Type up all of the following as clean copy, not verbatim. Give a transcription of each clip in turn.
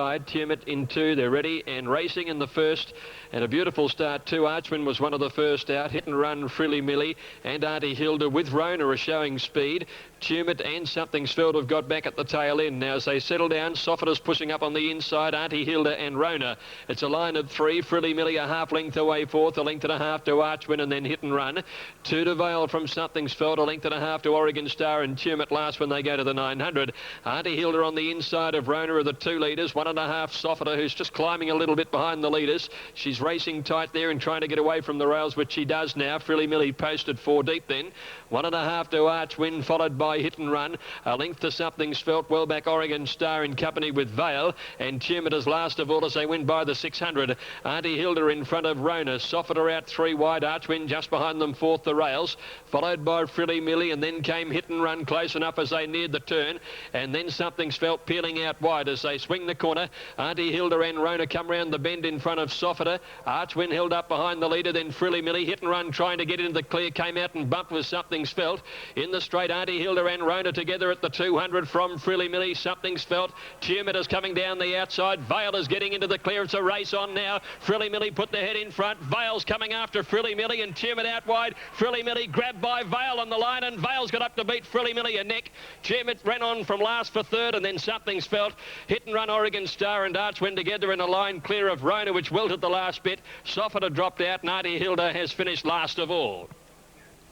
Tumut in 2, they're ready and racing in the first, and a beautiful start too. Archman was one of the first out. Hit and Run, Frilly Millie and Auntie Hilda with Rona are showing speed. Tumut and Something's Felt have got back at the tail end now as they settle down. Soffita's pushing up on the inside, Auntie Hilda and Rona. It's a line of 3. Frilly Millie a half length away fourth, a length and a half to Archman and then Hit and Run. 2 to Vale from Something's Felt, a length and a half to Oregon Star and Tumut last when they go to the 900. Auntie Hilda on the inside of Rona are the 2 leaders. 1.5 Soffita, who's just climbing a little bit behind the leaders. She's racing tight there and trying to get away from the rails, which she does now. Frilly Millie posted 4 deep then. 1.5 to Archwin, followed by Hit and Run. A length to Something's Felt, well back Oregon Star in company with Vale. And Tumut is last of all as they win by the 600. Auntie Hilda in front of Rona. Soffita out 3 wide. Archwin just behind them, fourth the rails. Followed by Frilly Millie, and then came Hit and Run close enough as they neared the turn. And then Something's Felt peeling out wide as they swing the corner. Auntie Hilda and Rona come round the bend in front of Soffita. Archwin held up behind the leader, then Frilly Millie. Hit and Run trying to get into the clear, came out and bumped with Something's Felt. In the straight, Auntie Hilda and Rona together at the 200 from Frilly Millie. Something's Felt. Tumut is coming down the outside. Vale is getting into the clear. It's a race on now. Frilly Millie put the head in front. Vale's coming after Frilly Millie and Tumut out wide. Frilly Millie grabbed by Vale on the line, and Vale's got up to beat Frilly Millie a neck. Tumut ran on from last for third, and then Something's Felt. Hit and Run, Oregon Star and Archwin together in a line clear of Rona, which wilted the last bit. Soffita dropped out, and Auntie Hilda has finished last of all.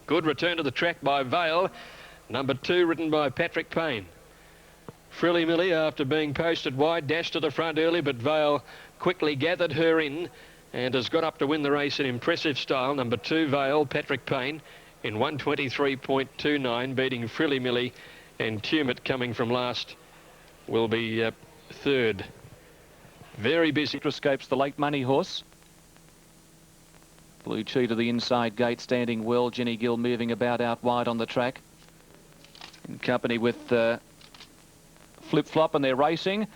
Good return to the track by Vale. Number 2, ridden by Patrick Payne. Frilly Millie, after being posted wide, dashed to the front early, but Vale quickly gathered her in and has got up to win the race in impressive style. Number 2, Vale, Patrick Payne, in 1:23.29, beating Frilly Millie, and Tumut coming from last will be third. Very busy. Escapes the late money horse. Blue Cheetah the inside gate standing well. Jenny Gill moving about out wide on the track in company with Flip Flop, and they're racing.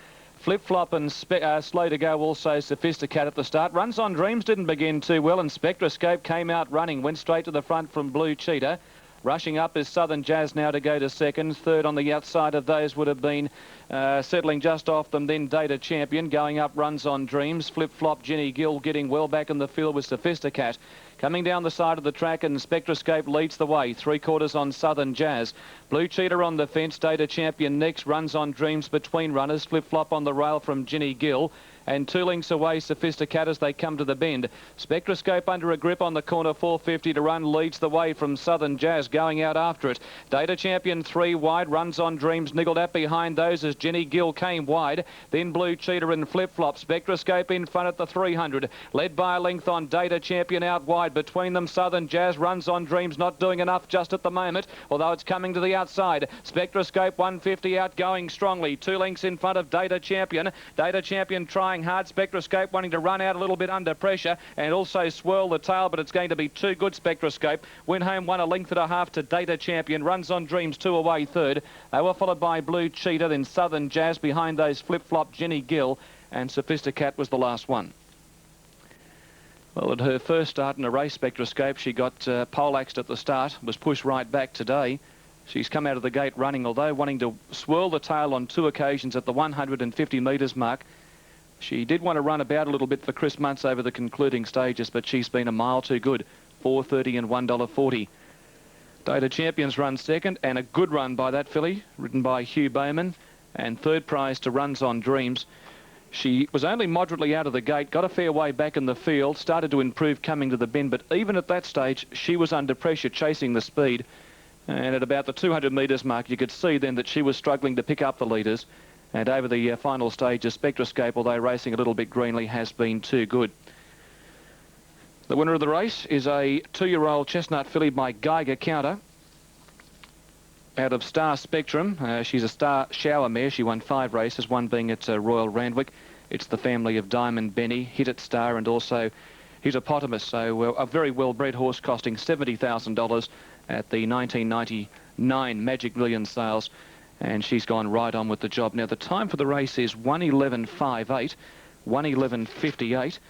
Flip Flop and Slow to Go also Sophisticat at the start. Runs on Dreams didn't begin too well, and Spectroscope came out running, went straight to the front from Blue Cheetah. Rushing up is Southern Jazz now to go to second. Third on the outside of those would have been settling just off them, then Data Champion. Going up, Runs on Dreams. Flip Flop, Jenny Gill getting well back in the field with Sophisticat. Coming down the side of the track, and Spectroscope leads the way. 3/4 on Southern Jazz. Blue Cheetah on the fence. Data Champion next. Runs on Dreams between runners. Flip Flop on the rail from Jenny Gill. And 2 lengths away, Sophisticat as they come to the bend. Spectroscope under a grip on the corner, 4:50 to run, leads the way from Southern Jazz, going out after it. Data Champion 3 wide, Runs on Dreams niggled up behind those as Jenny Gill came wide. Then Blue Cheetah and Flip Flop. Spectroscope in front at the 300, led by a length on Data Champion out wide. Between them, Southern Jazz. Runs on Dreams not doing enough just at the moment, although it's coming to the outside. Spectroscope 150 out, going strongly. 2 lengths in front of Data Champion. Data Champion trying hard. Spectroscope wanting to run out a little bit under pressure and also swirl the tail, but it's going to be too good. Spectroscope went home 1 1/2 to Data Champion. Runs on Dreams 2 away third. They were followed by Blue Cheetah, then Southern Jazz behind those. Flip Flop, Jenny Gill, and Sophisticat was the last one. Well, at her first start in a race, Spectroscope, she got poleaxed at the start, was pushed right back today. She's come out of the gate running, although wanting to swirl the tail on 2 occasions at the 150 metres mark. She did want to run about a little bit for Chris Muntz over the concluding stages, but she's been a mile too good. 4:30 and $1.40. Data Champions run second, and a good run by that filly, ridden by Hugh Bowman, and third prize to Runs on Dreams. She was only moderately out of the gate, got a fair way back in the field, started to improve coming to the bend, but even at that stage, she was under pressure chasing the speed. And at about the 200 metres mark, you could see then that she was struggling to pick up the leaders. And over the final stages, Spectroscope, although racing a little bit greenly, has been too good. The winner of the race is a 2-year-old chestnut filly by Geiger Counter out of Star Spectrum. She's a Star Shower mare. She won 5 races, one being at Royal Randwick. It's the family of Diamond Benny, Hit It Star, and also Hippopotamus. So a very well-bred horse costing $70,000 at the 1999 Magic Million sales. And she's gone right on with the job. Now, the time for the race is 1:11.58, 1:11.58.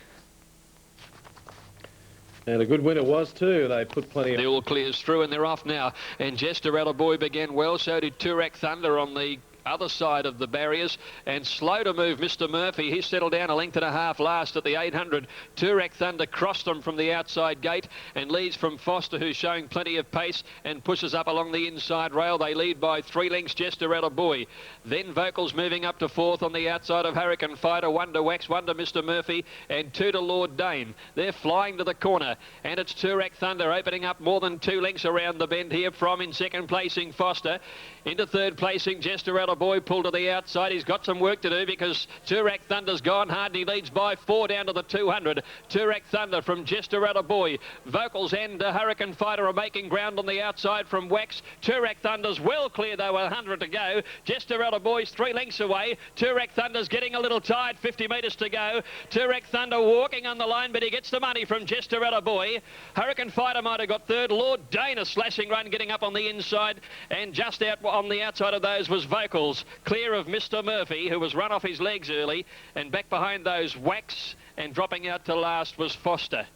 And a good winner was too. They put plenty of... The all clears through and they're off now. And Jesterella Boy began well. So did Turak Thunder on the other side of the barriers, and slow to move Mr. Murphy. He's settled down a length and a half last at the 800. Turek Thunder crossed them from the outside gate and leads from Foster, who's showing plenty of pace, and pushes up along the inside rail. They lead by 3 lengths. Jester At a Boy. Then Vocals moving up to 4th on the outside of Hurricane Fighter. 1 to Wax, 1 to Mr. Murphy, and 2 to Lord Dane. They're flying to the corner, and it's Turek Thunder opening up more than 2 lengths around the bend here from in second placing Foster. Into third placing Jester At a Boy, pulled to the outside. He's got some work to do because Turek Thunder's gone hard and he leads by 4 down to the 200. Turek Thunder from Jester At a Boy. Vocals and Hurricane Fighter are making ground on the outside from Wax. Turek Thunder's well clear though, 100 to go. Jester At a Boy's 3 lengths away. Turek Thunder's getting a little tired, 50 metres to go. Turek Thunder walking on the line, but he gets the money from Jester At a Boy. Hurricane Fighter might have got third. Lord Dane, a slashing run getting up on the inside, and just out on the outside of those was Vocals, clear of Mr. Murphy, who was run off his legs early, and back behind those Wax, and dropping out to last was Foster.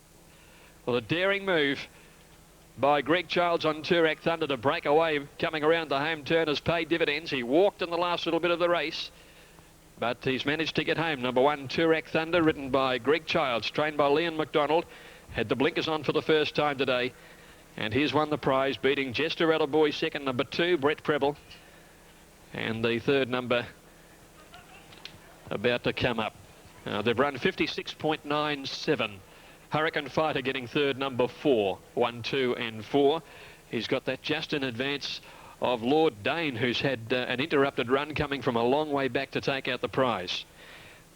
Well, a daring move by Greg Childs on Turek Thunder to break away, coming around the home turn, has paid dividends. He walked in the last little bit of the race, but he's managed to get home. Number 1, Turek Thunder, ridden by Greg Childs, trained by Leon McDonald, had the blinkers on for the first time today, and he's won the prize, beating Jester At a Boy second, number 2, Brett Preble, and the third number about to come up. They've run 56.97. Hurricane Fighter getting third, number 4, 1, 2 and 4. He's got that just in advance of Lord Dane, who's had an interrupted run coming from a long way back to take out the prize.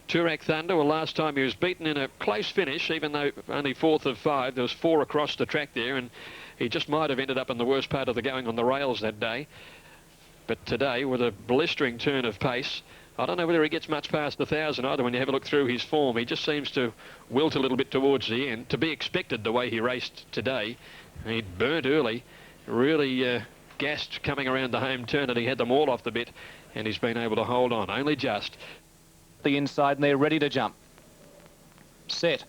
Turek Thunder, well, last time he was beaten in a close finish, even though only 4th of 5. There was 4 across the track there, and he just might have ended up in the worst part of the going on the rails that day. But today, with a blistering turn of pace, I don't know whether he gets much past 1,000 either. When you have a look through his form, he just seems to wilt a little bit towards the end. To be expected the way he raced today. He'd burnt early, really gassed coming around the home turn, and he had them all off the bit, and he's been able to hold on, only just. The inside, and they're ready to jump. Set.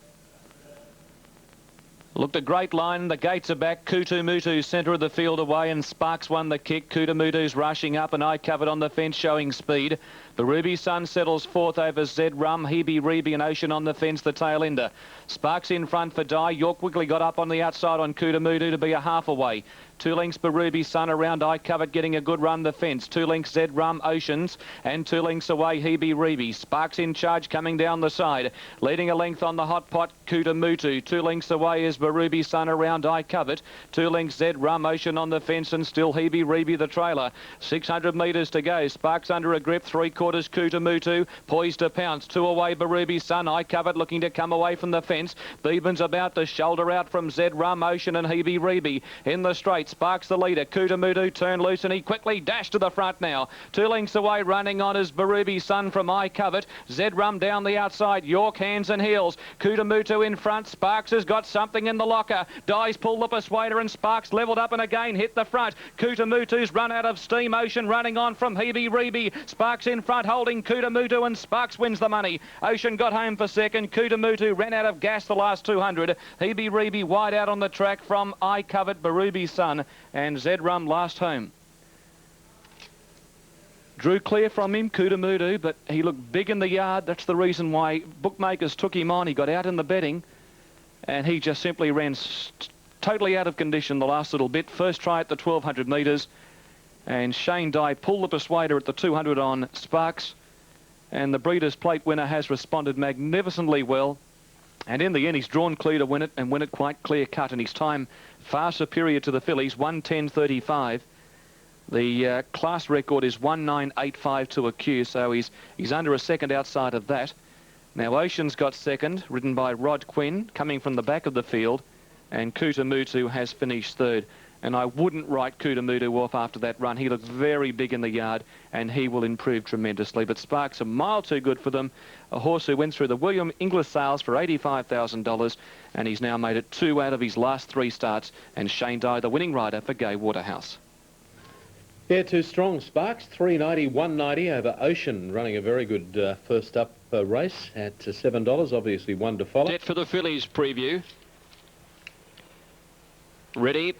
Looked a great line. The gates are back. Kutu Mutu centre of the field away, and Sparks won the kick. Kutu Mutu's rushing up, and I covered on the fence showing speed. The Ruby Sun settles 4th over Zed Rum, Hebe Rebe and Ocean on the fence, the tail ender. Sparks in front for Die. York quickly got up on the outside on Kutu Mutu to be a half away. 2 lengths for Ruby Sun around I Covered, getting a good run the fence. 2 lengths Zed Rum Oceans, and 2 lengths away Hebe Rebe. Sparks in charge coming down the side, leading a length on the hot pot Kutu Mutu. 2 lengths away is Ruby Sun around I Covered. 2 lengths Zed Rum Ocean on the fence, and still Hebe Rebe the trailer. 600 metres to go. Sparks under a grip, 3/4 Kutu Mutu, poised to pounce. 2 away Ruby Sun, I Covered looking to come away from the fence. Beeben's about to shoulder out from Zed Rum Ocean and Hebe Rebe. In the straight, Sparks the leader. Kutu Mutu turned loose and he quickly dashed to the front now. 2 lengths away running on is Ruby Sun from I Covered. Zed Rum down the outside. York hands and heels. Kutu Mutu in front. Sparks has got something in the locker. Dies pulled the persuader and Sparks levelled up and again hit the front. Kutu Mutu's run out of steam. Ocean running on from Hebe Rebe. Sparks in front holding Kutu Mutu, and Sparks wins the money. Ocean got home for second. Kutu Mutu ran out of gas the last 200. Hebe Rebe wide out on the track from I Covered, Ruby Sun, and Zed Rum last home. Drew clear from him, Kutu Mutu, but he looked big in the yard. That's the reason why bookmakers took him on. He got out in the betting, and he just simply ran totally out of condition the last little bit. First try at the 1,200 metres, and Shane Dye pulled the persuader at the 200 on Sparks, and the Breeders' Plate winner has responded magnificently well. And in the end, he's drawn clear to win it, and win it quite clear-cut, and his time far superior to the fillies, 1:10.35. The class record is 1:9.85 to a Q, so he's under a second outside of that. Now, Ocean's got second, ridden by Rod Quinn, coming from the back of the field, and Kutu Mutu has finished third. And I wouldn't write Kutu Mutu off after that run. He looked very big in the yard, and he will improve tremendously. But Sparks a mile too good for them. A horse who went through the William Inglis sales for $85,000, and he's now made it 2 out of his last 3 starts. And Shane Dye, the winning rider for Gay Waterhouse. Yeah, too strong. Sparks, 390, 190 over Ocean, running a very good first up race at $7. Obviously, 1 to follow. Set for the fillies preview. Ready.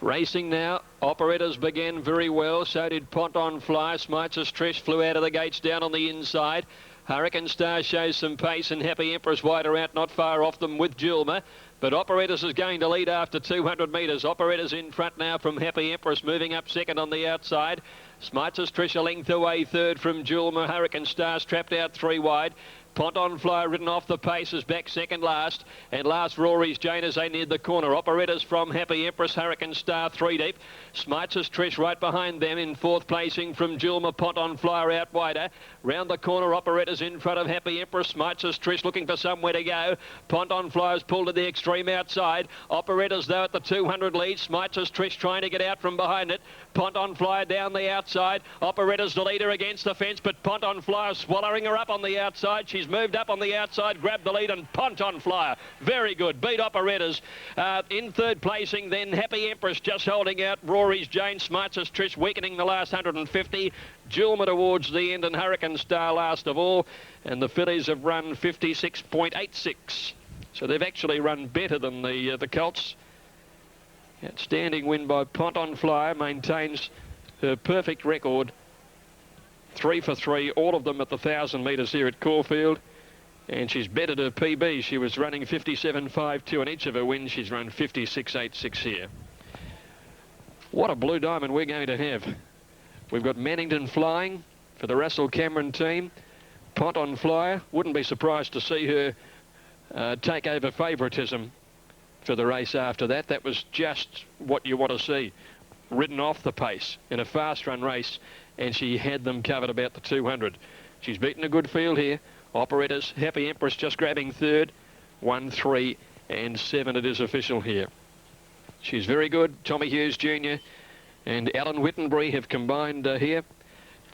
Racing now Operators began very well, so did Pont on Fly. Smites Trish flew out of the gates down on the inside. Hurricane Star shows some pace, and Happy Empress wider out, not far off them with Julma. But Operators is going to lead after 200 metres. Operators in front now from Happy Empress, moving up second on the outside. Smites Trish a length away third from Julma. Hurricane Star's trapped out 3 wide. Pont on Fly ridden off the pace is back second last. And last Rory's Jane as they neared the corner. Operators from Happy Empress, Hurricane Star 3 deep. Smites Trish right behind them in fourth placing from Julma. Pont on Fly out wider. Round the corner, Operators in front of Happy Empress. Smites Trish looking for somewhere to go. Pont on Fly is pulled to the extreme outside. Operators though at the 200 lead. Smites Trish trying to get out from behind it. Pont on Fly down the outside. Operators the leader against the fence, but Pont on Fly swallowing her up on the outside. She's moved up on the outside, grabbed the lead, and Pont on Flyer. Very good. Beat Operators. In third placing, then Happy Empress just holding out. Rory's Jane. Smites Trish weakening the last 150. Julma towards the end, and Hurricane Star last of all. And the fillies have run 56.86. So they've actually run better than the Colts. Outstanding win by Pont on Flyer. Maintains her perfect record. 3 for 3, all of them at the 1,000 metres here at Caulfield. And she's bettered her PB. She was running 57.52 in each of her wins. She's run 56.86 here. What a blue diamond we're going to have. We've got Mannington flying for the Russell Cameron team. Pont on Flyer. Wouldn't be surprised to see her take over favouritism for the race after that. That was just what you want to see. Ridden off the pace in a fast run race, and she had them covered about the 200. She's beaten a good field here. Operators, Happy Empress just grabbing third. 1, 3 and 7 it is official here. She's very good. Tommy Hughes Jr. and Alan Wittenbury have combined here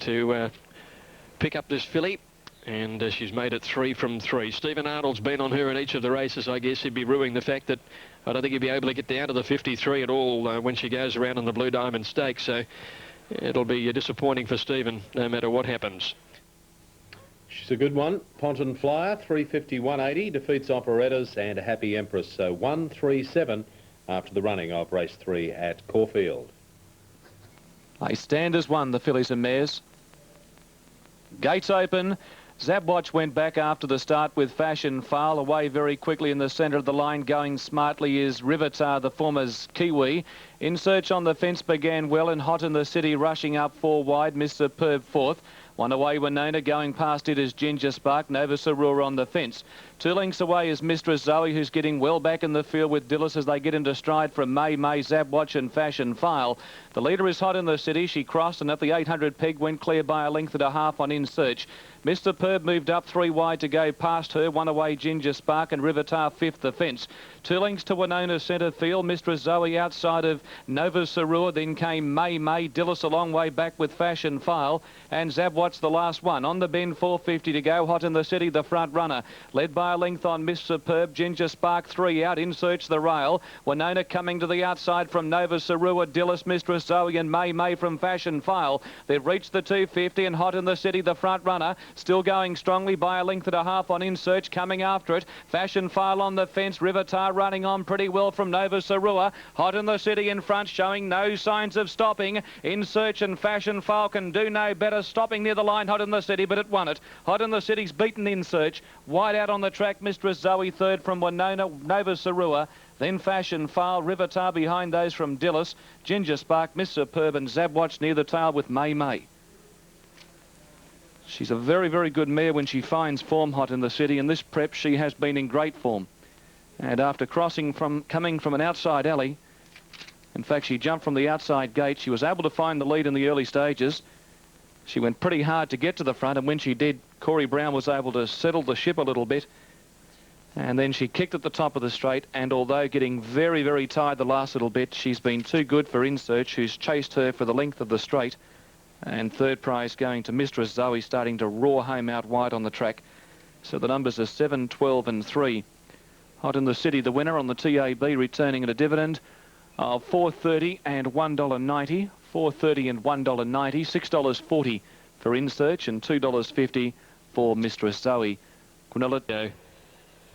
to pick up this filly, and she's made it 3 from 3. Stephen Arnold's been on her in each of the races. I guess he'd be ruining the fact that I don't think he'd be able to get down to the 53 at all when she goes around in the Blue Diamond Stakes. So it'll be disappointing for Stephen no matter what happens. She's a good one. Pont on Flyer, 350-180, defeats Operettas and Happy Empress. So 1-3-7 after the running of race 3 at Caulfield. They stand as one, the fillies and mares. Gates open. Zabwatch went back after the start with Fashion File. Away very quickly in the centre of the line. Going smartly is Rivitar, the former's Kiwi. In Search on the fence began well, and Hot in the City rushing up 4 wide. Miss Superb fourth. One away, Winona. Going past it is Ginger Spark. Nova Sarura on the fence. 2 lengths away is Mistress Zoe, who's getting well back in the field with Dillis as they get into stride from May, Zabwatch and Fashion File. The leader is Hot in the City. She crossed and at the 800 peg went clear by a length and a half on In Search. Mr. Perb moved up 3 wide to go past her. 1 away, Ginger Spark, and Rivitar fifth the fence. 2 lengths to Winona centre field. Mistress Zoe outside of Nova Sarura. Then came May, Dillis a long way back with Fashion File, and Zabwatch the last one. On the bend, 450 to go. Hot in the City, the front runner. Led by a length on Miss Superb. Ginger Spark 3 out. In Search the rail. Winona coming to the outside from Nova Sarura. Dillis, Mistress Zoe and May from Fashion File. They've reached the 250, and Hot in the City, the front runner. Still going strongly by a length and a half on In Search. Coming after it. Fashion File on the fence. Rivitar running on pretty well from Nova Sarura. Hot in the City in front, showing no signs of stopping. In Search and Fashion File can do no better. Stopping near the line, Hot in the City, but it won it. Hot in the City's beaten In Search. Wide out on the track, Mistress Zoe third from Winona, Nova Sarura. Then Fashion File, Rivitar behind those from Dillis. Ginger Spark, Miss Superb and Zabwatch near the tail with May. She's a very, very good mare when she finds form, Hot in the City. In this prep, she has been in great form. And after coming from an outside alley, in fact, she jumped from the outside gate. She was able to find the lead in the early stages. She went pretty hard to get to the front, and when she did, Corey Brown was able to settle the ship a little bit. And then she kicked at the top of the straight, and although getting very, very tired the last little bit, she's been too good for In Search, who's chased her for the length of the straight. And third prize going to Mistress Zoe, starting to roar home out wide on the track. So the numbers are 7, 12 and 3. Hot in the City, the winner on the TAB, returning at a dividend of $4.30 and $1.90. $4.30 and $1.90. $6.40 for In Search and $2.50 for Mistress Zoe. Quinella.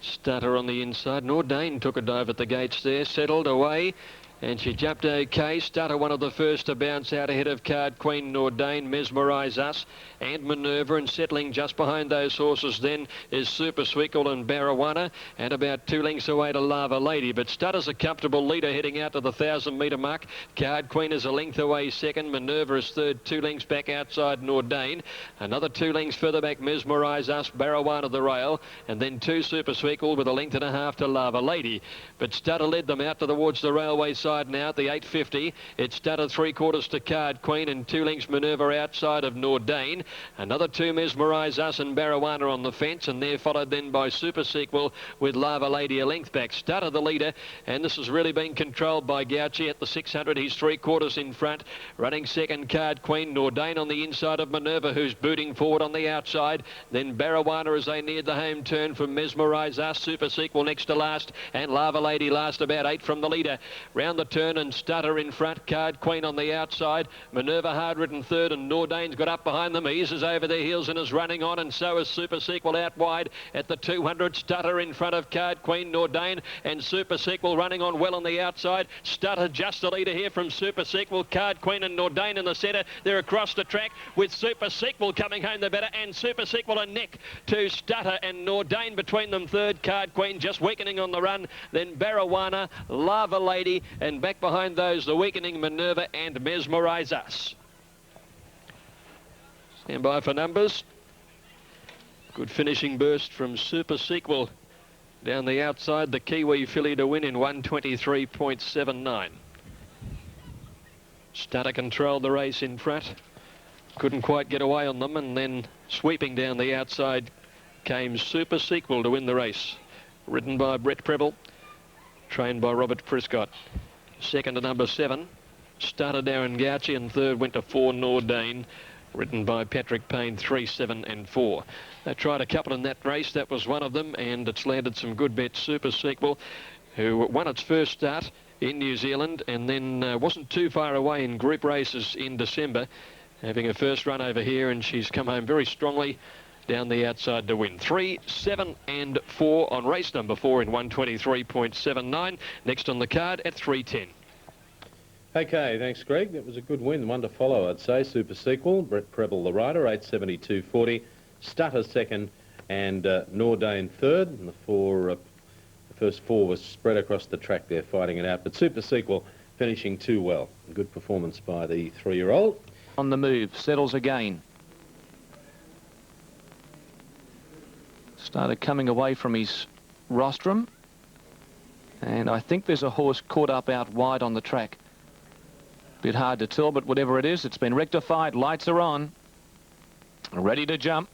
Starter on the inside. Nordane took a dive at the gates there, settled away. And she jumped okay. Started one of the first to bounce out ahead of Card Queen, Nordain, Mesmerise Us and Minerva, and settling just behind those horses then is Super Swickle and Barrawana, and about 2 lengths away to Lava Lady. But Stutter's a comfortable leader heading out to the 1,000-metre mark. Card Queen is a length away second. Minerva is third, 2 lengths back outside Nordain. Another 2 lengths further back, Mesmerise Us, Barrawana the rail, and then 2 Super Swickle with a length and a half to Lava Lady. But Stutter led them out towards the railway side now at the 850. It's Stutter 3/4 to Card Queen and 2 lengths Minerva outside of Nordain. Another 2 Mesmerise Us and Barrawana on the fence, and they're followed then by Super Sequel with Lava Lady a length back. Stutter the leader, and this has really been controlled by Gauchi at the 600. He's 3/4 in front. Running second, Card Queen. Nordain on the inside of Minerva, who's booting forward on the outside. Then Barrawana as they neared the home turn from Mesmerise Us. Super Sequel next to last, and Lava Lady last, about 8 from the leader. Round the turn and Stutter in front, Card Queen on the outside, Minerva hard-ridden third, and Nordain's got up behind them, eases over their heels and is running on, and so is Super Sequel out wide at the 200. Stutter in front of Card Queen, Nordain and Super Sequel running on well on the outside. Stutter just the leader here from Super Sequel. Card Queen and Nordain in the centre. They're across the track with Super Sequel coming home the better, and Super Sequel a neck to Stutter and Nordain between them third. Card Queen just weakening on the run, then Barrawana, Lava Lady, and back behind those the weakening Minerva and Mesmerise Us. Stand by for numbers. Good finishing burst from Super Sequel down the outside, the Kiwi filly to win in 1:23.79. Stutter controlled the race in front, couldn't quite get away on them, and then sweeping down the outside came Super Sequel to win the race. Ridden by Brett Preble, trained by Robert Prescott. Second to number 7, started Darren Gauchi, and third went to 4 Nordain, ridden by Patrick Payne, 3, 7 and 4. They tried a couple in that race, that was one of them, and it's landed some good bets. Super Sequel, who won its first start in New Zealand and then wasn't too far away in group races in December, having a first run over here, and she's come home very strongly down the outside to win. 3, 7 and 4 on race number 4 in 1:23.79. Next on the card at 3:10. Okay, thanks, Greg. That was a good win, one to follow, I'd say. Super Sequel, Brett Preble the rider, 872.40. Stutter second, and Nordain third. And the first 4 was spread across the track there, fighting it out. But Super Sequel finishing too well. Good performance by the 3-year-old. On the move, settles again. Started coming away from his rostrum, and I think there's a horse caught up out wide on the track. Bit hard to tell, but whatever it is, it's been rectified. Lights are on. Ready to jump.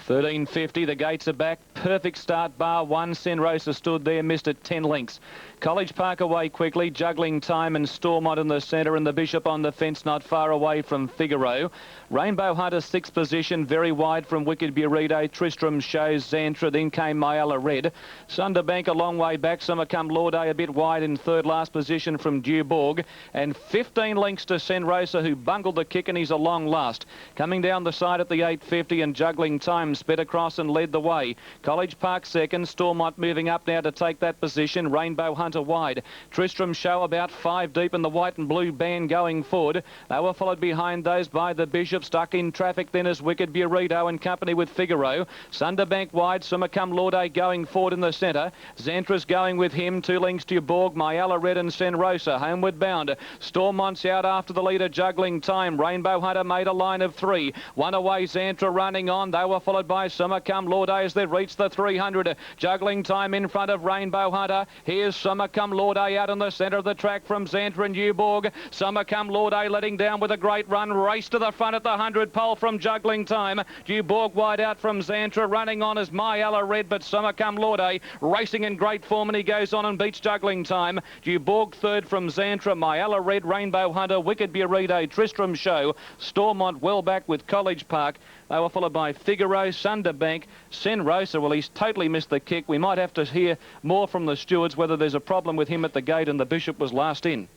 13.50, the gates are back. Perfect start, bar one. Senrosa stood there, missed it 10 lengths. College Park away quickly, Juggling Time and Stormont in the centre, and the Bishop on the fence not far away from Figaro. Rainbow Hunter 6th position, very wide from Wicked Burrito. Tristram shows Xantra, then came Myella Red. Sunderbank a long way back. Summercome Lorde a bit wide in third last position from Dubourg, and 15 lengths to Senrosa, who bungled the kick, and he's a long last. Coming down the side at the 850, and Juggling Time sped across and led the way. College Park second, Stormont moving up now to take that position. Rainbow Hunter wide. Tristram Show about 5 deep in the white and blue band going forward. They were followed behind those by the Bishop, stuck in traffic then as Wicked Burrito in company with Figaro. Sunderbank wide, Summercome Lorde going forward in the centre. Xantra's going with him, 2 lengths to Borg, Myella Red and Senrosa homeward bound. Stormont's out after the leader, Juggling Time. Rainbow Hunter made a line of 3. One away, Xantra running on. They were followed by Summercome Lorde as they reached the 300. Juggling Time in front of Rainbow Hunter. Here's Summercome Lorde out in the centre of the track from Xantra and Newborg. Summercome Lorde letting down with a great run. Race to the front at the 100 pole from Juggling Time. Newborg wide out from Xantra. Running on is Myella Red, but Summercome Lorde racing in great form, and he goes on and beats Juggling Time. Newborg third from Xantra. Myella Red, Rainbow Hunter, Wicked Burrito, Tristram Show. Stormont well back with College Park. They were followed by Figaro, Sunderbank, Senrosa. Well, he's totally missed the kick. We might have to hear more from the stewards whether there's a problem with him at the gate, and the Bishop was last in.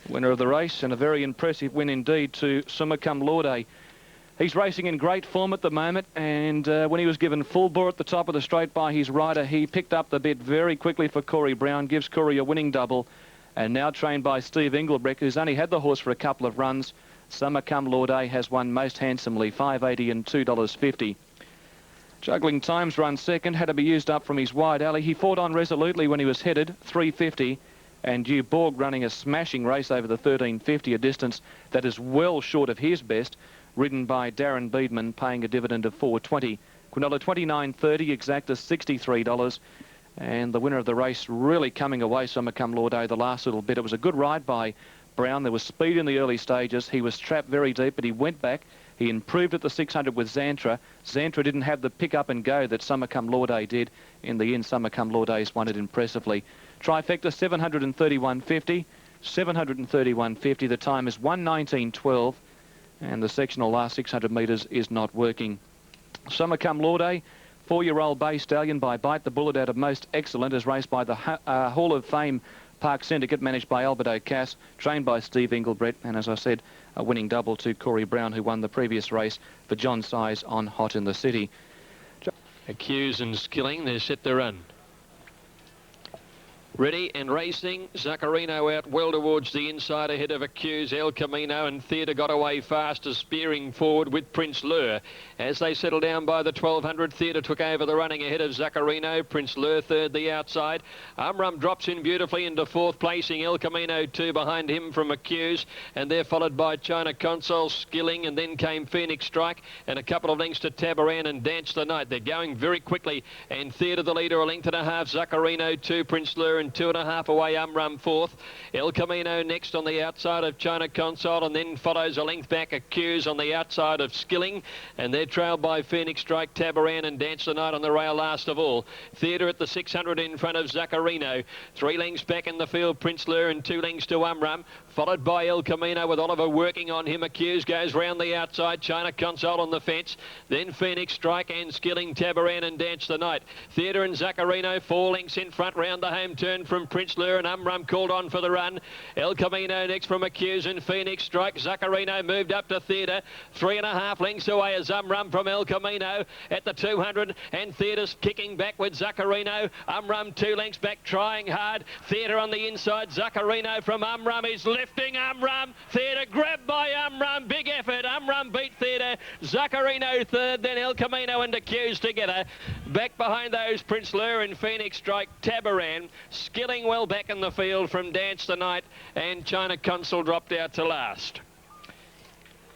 Winner of the race, and a very impressive win indeed to Summercome Lorde. He's racing in great form at the moment, and when he was given full bore at the top of the straight by his rider, he picked up the bit very quickly for Corey Brown, gives Corey a winning double, and now trained by Steve Engelbrecht, who's only had the horse for a couple of runs. Summer Come Lord A has won most handsomely, $5.80 and $2.50. Juggling Times run second, had to be used up from his wide alley. He fought on resolutely when he was headed, $3.50. And Hugh Borg running a smashing race over the 13.50, a distance that is well short of his best, ridden by Darren Beedman, paying a dividend of $4.20. Quinola $29.30, exacta $63. And the winner of the race really coming away, Summer Come Lord A, the last little bit. It was a good ride by Brown. There was speed in the early stages. He was trapped very deep, but he went back. He improved at the 600 with Xantra. Xantra didn't have the pick up and go that Summer Come Lord A did. In the end, Summer Come Lord A's won it impressively. Trifecta 731.50, 731.50. The time is 1:19.12, and the sectional last 600 metres is not working. Summer Come Lord A, 4-year-old bay stallion by Bite the Bullet out of Most Excellent, is raced by the Hall of Fame Park Syndicate, managed by Alberto Cass, trained by Steve Engelbrecht, and as I said, a winning double to Corey Brown, who won the previous race for John Size on Hot in the City. Accuse and Skilling, they're set to run. Ready and racing. Zaccarino out well towards the inside ahead of Accuse. El Camino and Theatre got away fast as spearing forward with Prince Lure. As they settle down by the 1200, Theatre took over the running ahead of Zaccarino. Prince Lure third the outside. Umrum drops in beautifully into fourth, placing El Camino 2 behind him from Accuse, and they're followed by China Console, Skilling, and then came Phoenix Strike, and a couple of lengths to Tabaran and Dance the Night. They're going very quickly, and Theatre the leader, a length and a half. Zaccarino 2, Prince Lure, and 2.5 away Umrum fourth. El Camino next on the outside of China Console, and then follows a length back Accuse on the outside of Skilling, and they're trailed by Phoenix Strike, Tabaran and Dance the Night on the rail last of all. Theatre at the 600 in front of Zaccarino. 3 lengths back in the field, Prince Lure, and 2 lengths to Umrum, followed by El Camino with Oliver working on him. Accuse goes round the outside, China Console on the fence, then Phoenix Strike and Skilling, Tabaran and Dance the Night. Theatre and Zaccarino 4 lengths in front round the home turn from Prince Lure, and Umrum called on for the run. El Camino next from Accuse and Phoenix Strike. Zaccarino moved up to Theatre, 3.5 lengths away as Umrum from El Camino at the 200, and Theatre's kicking back with Zaccarino. Umrum 2 lengths back, trying hard. Theatre on the inside. Zaccarino from Umrum is lifting Umrum. Theatre grabbed by Umrum. Big effort. Umrum beat Theatre. Zaccarino third, then El Camino and Accuse together. Back behind those, Prince Lure and Phoenix Strike, Tabaran. Skilling well back in the field from Dance the Night, and China Console dropped out to last.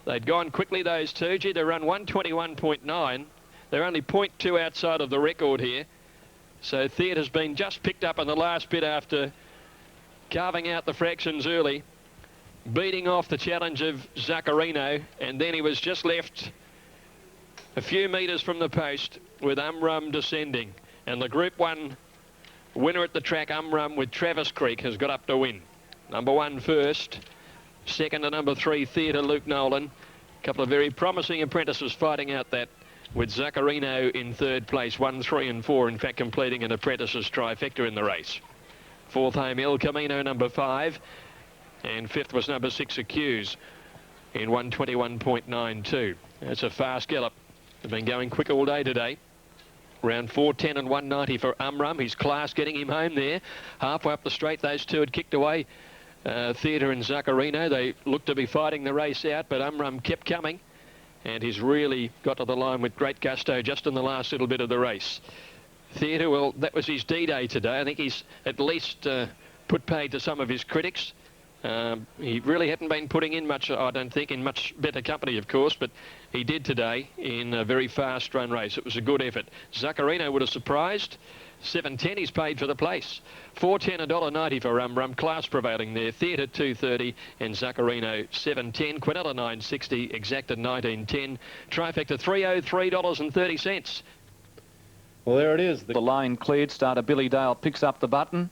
They'd gone quickly, those two. Gee, they run 1:21.9. They're only 0.2 outside of the record here. So Theatre's been just picked up in the last bit after carving out the fractions early, beating off the challenge of Zaccarino, and then he was just left a few metres from the post with Umrum descending. And the Group 1 winner at the track, Umrum, with Travis Creek, has got up to win. Number 1 first, second to number 3, Theatre, Luke Nolan. A couple of very promising apprentices fighting out that, with Zaccarino in third place, 1, 3 and 4, in fact completing an apprentices trifecta in the race. Fourth home, El Camino, number 5, and fifth was number 6, Accuse, in 1:21.92. That's a fast gallop. They've been going quick all day today. Round 4:10 and 190 for Umrum. His class getting him home there. Halfway up the straight, those two had kicked away Theatre and Zaccarino. They looked to be fighting the race out, but Umrum kept coming, and he's really got to the line with great gusto just in the last little bit of the race. Theatre, well, that was his D-Day today. I think he's at least put paid to some of his critics. He really hadn't been putting in much, I don't think, in much better company, of course, but he did today in a very fast run race. It was a good effort. Zaccarino would have surprised. 7.10 he's paid for the place. 4.10, $1.90 for Umrum. Class prevailing there. Theatre 2.30 and Zaccarino 7.10. Quinella 9.60. Exacta 19.10. Trifecta $303.30. Well, there it is. The line cleared. Starter Billy Dale picks up the button.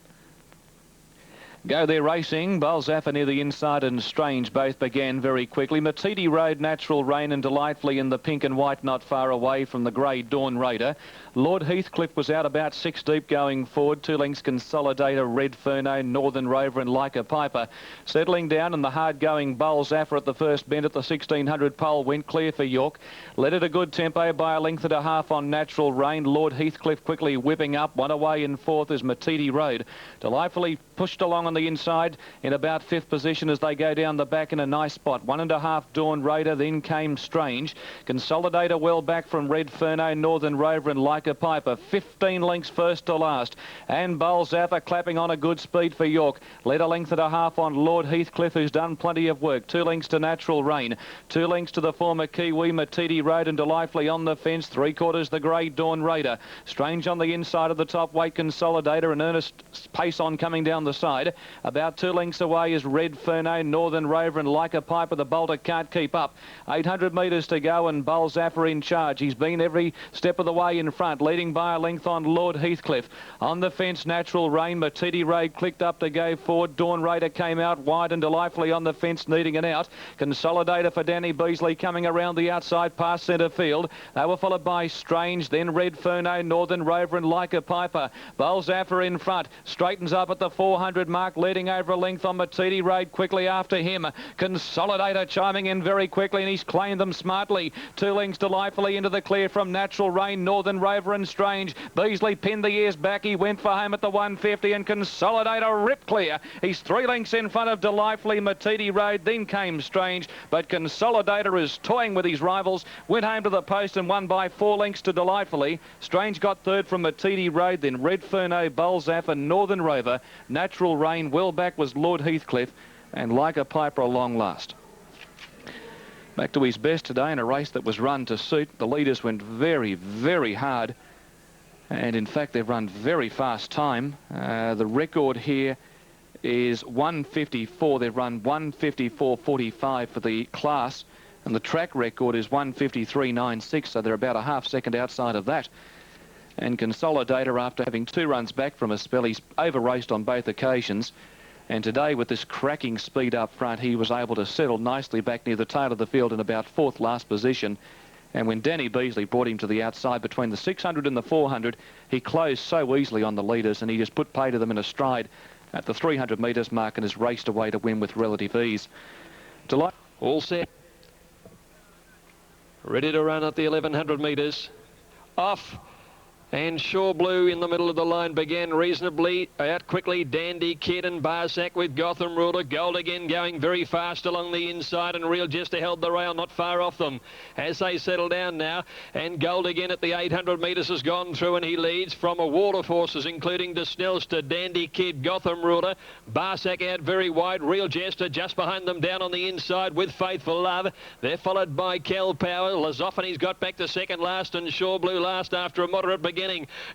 Go there racing. Balzaffa near the inside and Strange both began very quickly. Matidi Road, Natural Rain and Delightfully in the pink and white not far away from the grey Dawn Raider. Lord Heathcliff was out about 6 deep going forward. 2 lengths Consolidator, Red Ferno, Northern Rover and Like a Piper. Settling down and the hard-going Balzaffa at the first bend at the 1600 pole went clear for York. Led at a good tempo by a length and a half on Natural Rain. Lord Heathcliff quickly whipping up. One away in fourth is Matidi Road. Delightfully pushed along on the inside in about 5th position as they go down the back in a nice spot. 1.5 Dawn Raider, then came Strange. Consolidator well back from Red Ferno, Northern Rover and Like a Piper. 15 lengths first to last. And Balzaffa clapping on a good speed for York. Led a length and a half on Lord Heathcliff, who's done plenty of work. 2 lengths to Natural Rain. 2 lengths to the former Kiwi, Matidi Road and Delightfully on the fence. 3/4 the grey Dawn Raider. Strange on the inside of the top weight Consolidator and Earnest pace on coming down the side. About 2 lengths away is Red Ferno, Northern Rover and Like a Piper. The bolter can't keep up. 800 metres to go and Balzaffa in charge. He's been every step of the way in front, leading by a length on Lord Heathcliff. On the fence, Natural Rain. Matidi Road clicked up to go forward. Dawn Raider came out wide and Delightfully on the fence, needing an out. Consolidator for Danny Beasley coming around the outside past centre field. They were followed by Strange, then Red Ferno, Northern Rover and Like a Piper. Balzaffa in front, straightens up at the 400 mark, leading over a length on Matidi Road quickly after him. Consolidator chiming in very quickly and he's claimed them smartly. 2 lengths Delightfully into the clear from Natural Rain, Northern Rover and Strange. Beasley pinned the ears back. He went for home at the 150 and Consolidator ripped clear. He's 3 lengths in front of Delightfully, Matidi Road, then came Strange. But Consolidator is toying with his rivals. Went home to the post and won by 4 lengths to Delightfully. Strange got third from Matidi Road, then Red Ferno, Balzaffa, Northern Rover. Natural Rain well back was Lord Heathcliff and Like a Piper a long last. Back to his best today in a race that was run to suit. The leaders went very, very hard. And in fact, they've run very fast time. The record here is 1:54. They've run 1:54.45 for the class. And the track record is 1:53.96. So they're about a half second outside of that. And Consolidator, after having 2 runs back from a spell, he's over-raced on both occasions. And today, with this cracking speed up front, he was able to settle nicely back near the tail of the field in about 4th last position. And when Danny Beasley brought him to the outside between the 600 and the 400, he closed so easily on the leaders and he just put pay to them in a stride at the 300 metres mark and has raced away to win with relative ease. All set. Ready to run at the 1100 metres. Off. And Shore Blue in the middle of the line began reasonably. Out quickly, Dandy Kid and Barsack with Gotham Ruler. Gold again going very fast along the inside, and Real Jester held the rail not far off them as they settle down now. And Gold again at the 800 metres has gone through, and he leads from a wall of horses, including De Snelster, Dandy Kid, Gotham Ruler. Barsack out very wide. Real Jester just behind them down on the inside with Faithful Love. They're followed by Cal Power. Lazophanes got back to second last, and Shore Blue last after a moderate beginning.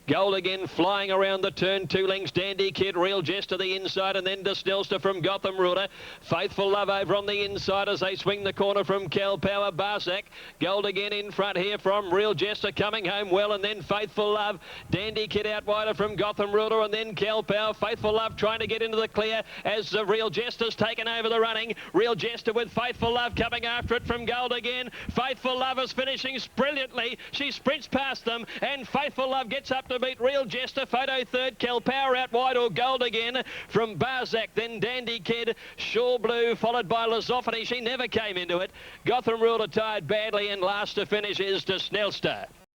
Gold again flying around the turn. 2 lengths Dandy Kid, Real Jest to the inside, and then De Snelster from Gotham Ruler. Faithful Love over on the inside as they swing the corner from Cal Power. Barsack. Gold again in front here from Real Jester coming home well, and then Faithful Love. Dandy Kid out wider from Gotham Ruler, and then Cal Power. Faithful Love trying to get into the clear as the Real Jester's taken over the running. Real Jester with Faithful Love coming after it from Gold again. Faithful Love is finishing brilliantly. She sprints past them, and Faithful Love gets up to beat Real Jester. Photo third. Cal Power out wide or Gold again from Barsack. Then Dandy Kid. Shore Blue followed by Lazophanes. She never came into it. Gotham Ruler tired badly, and last to finish is De Snelster.